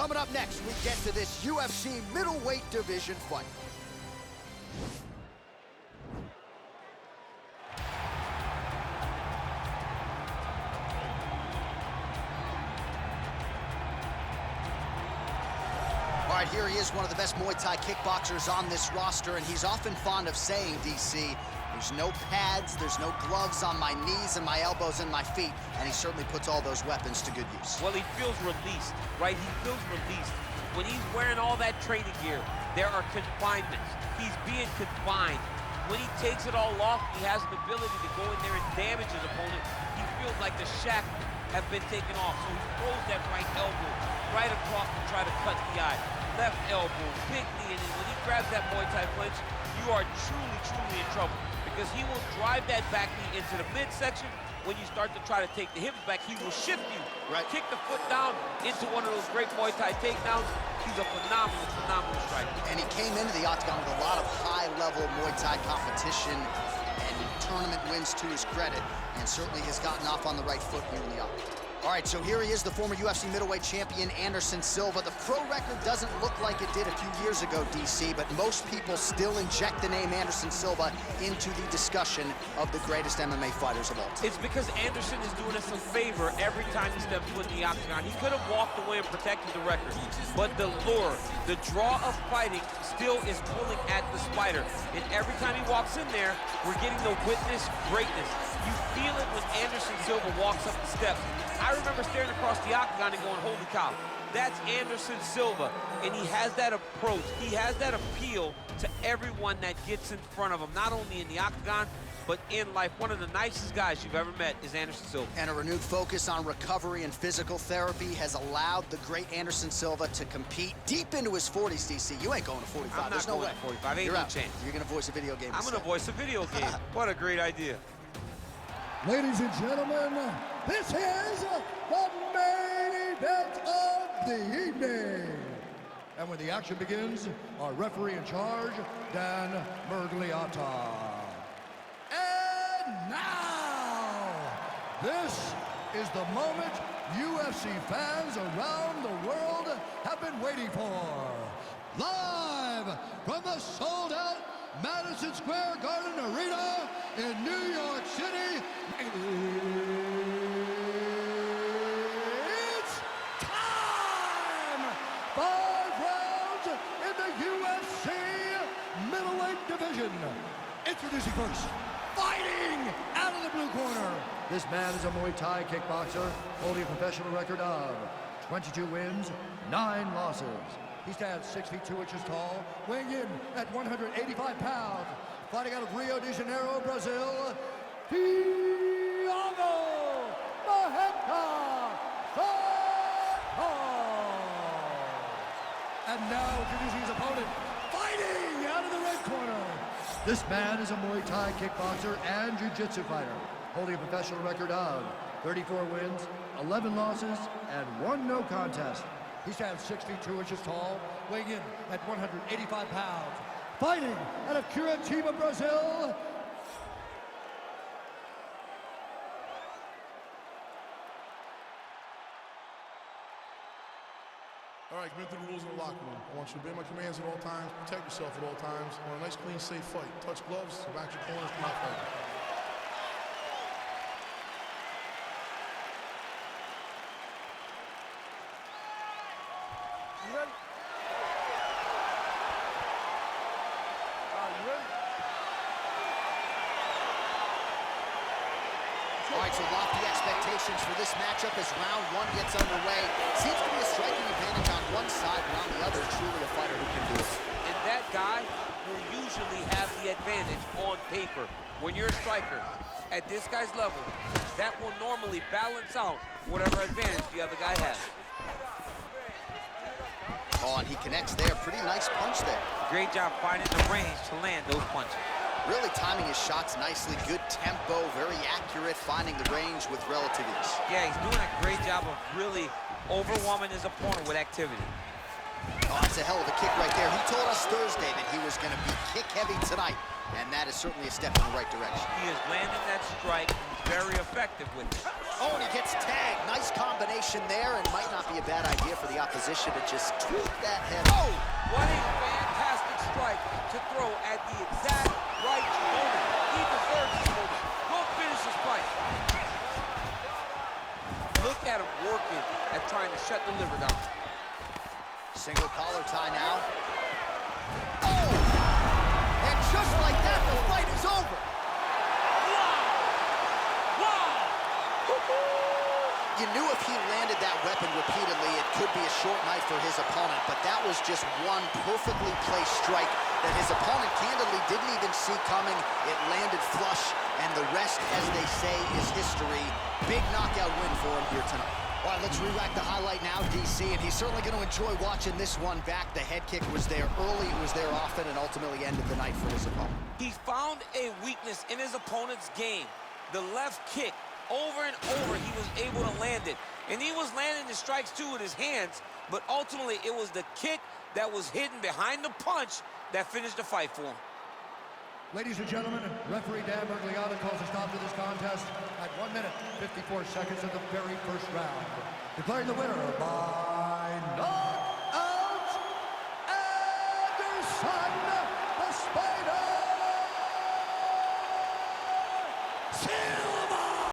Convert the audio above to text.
Coming up next, we get to this UFC middleweight division fight. All right, here he is, one of the best Muay Thai kickboxers on this roster, and he's often fond of saying, DC, there's no pads, there's no gloves on my knees and my elbows and my feet, and he certainly puts all those weapons to good use. Well, he feels released, right? He feels released. When he's wearing all that training gear, there are confinements. He's being confined. When he takes it all off, he has an ability to go in there and damage his opponent. He feels like the shackles have been taken off, so he throws that right elbow right across to try to cut the eye. Left elbow, big knee, and then when he grabs that Muay Thai clinch, you are truly, truly in trouble, because he will drive that back knee into the midsection. When you start to try to take the hips back, he will shift you, kick the foot down into one of those great Muay Thai takedowns. He's a phenomenal, phenomenal striker. And he came into the octagon with a lot of high-level Muay Thai competition and tournament wins to his credit, and certainly has gotten off on the right foot here in the octagon. All right, so here he is, the former UFC middleweight champion, Anderson Silva. The pro record doesn't look like it did a few years ago, DC, but most people still inject the name Anderson Silva into the discussion of the greatest MMA fighters of all time. It's because Anderson is doing us a favor every time he steps foot in the octagon. He could have walked away and protected the record, but the lure, the draw of fighting still is pulling at the spider. And every time he walks in there, we're getting to witness greatness. You feel it when Anderson Silva walks up the steps. I remember staring across the octagon and going, holy cow, that's Anderson Silva. And he has that approach, he has that appeal to everyone that gets in front of him, not only in the octagon, but in life. One of the nicest guys you've ever met is Anderson Silva. And a renewed focus on recovery and physical therapy has allowed the great Anderson Silva to compete deep into his 40s, DC. You ain't going to 45. I'm not going to 45. Ain't no chance. You're going to voice a video game. I'm going to voice a video game. What a great idea. Ladies and gentlemen, this is the main event of the evening. And when the action begins, our referee in charge, Dan Mergliata. And now, this is the moment UFC fans around the world have been waiting for. Live from the sold-out Madison Square Garden Arena in New York City, it's time! 5 rounds in the UFC middleweight division. Introducing first, fighting out of the blue corner. This man is a Muay Thai kickboxer holding a professional record of 22 wins, 9 losses. He stands 6 feet 2 inches tall, weighing in at 185 pounds. Fighting out of Rio de Janeiro, Brazil, Thiago Santos. And now introducing his opponent, fighting out of the red corner. This man is a Muay Thai kickboxer and jiu-jitsu fighter, holding a professional record of 34 wins, 11 losses, and 1 no contest. He stands 6 feet 2 inches tall, weighing in at 185 pounds. Fighting out of Curitiba, Brazil. All right, commit to the rules in the locker room. I want you to obey my commands at all times, protect yourself at all times. I want a nice, clean, safe fight. Touch gloves, back your corners, come out fighting. You ready? You ready? All right, so lofty expectations for this matchup as round 1 gets underway. Seems to be a striking advantage on one side, but on the other, truly a fighter who can do it. And that guy will usually have the advantage on paper. When you're a striker at this guy's level, that will normally balance out whatever advantage the other guy has. Oh, and he connects there. Pretty nice punch there. Great job finding the range to land those punches. Really timing his shots nicely. Good tempo, very accurate, finding the range with relative ease. Yeah, he's doing a great job of really overwhelming his opponent with activity. Oh, that's a hell of a kick right there. He told us Thursday that he was going to be kick-heavy tonight, and that is certainly a step in the right direction. He is landing that strike. He's very effective with it. Oh, and he gets tagged. Nice combination there, and might not be a bad idea for the opposition to just tweak that head. Oh! What a fantastic strike to throw at the exact right moment. He deserves this moment. Go finish this fight. Look at him working at trying to shut the liver down. Single collar tie now. Oh! And just like that, the fight is over. You knew if he landed that weapon repeatedly, it could be a short night for his opponent, but that was just one perfectly placed strike that his opponent candidly didn't even see coming. It landed flush, and the rest, as they say, is history. Big knockout win for him here tonight. All right, let's re-rack the highlight now, DC, and he's certainly going to enjoy watching this one back. The head kick was there early, it was there often, and ultimately ended the night for his opponent. He found a weakness in his opponent's game, the left kick. Over and over, he was able to land it. And he was landing the strikes, too, with his hands, but ultimately, it was the kick that was hidden behind the punch that finished the fight for him. Ladies and gentlemen, referee Dan Bergliata calls a stop to this contest at 1 minute, 54 seconds of the very first round. Declaring the winner by knockout.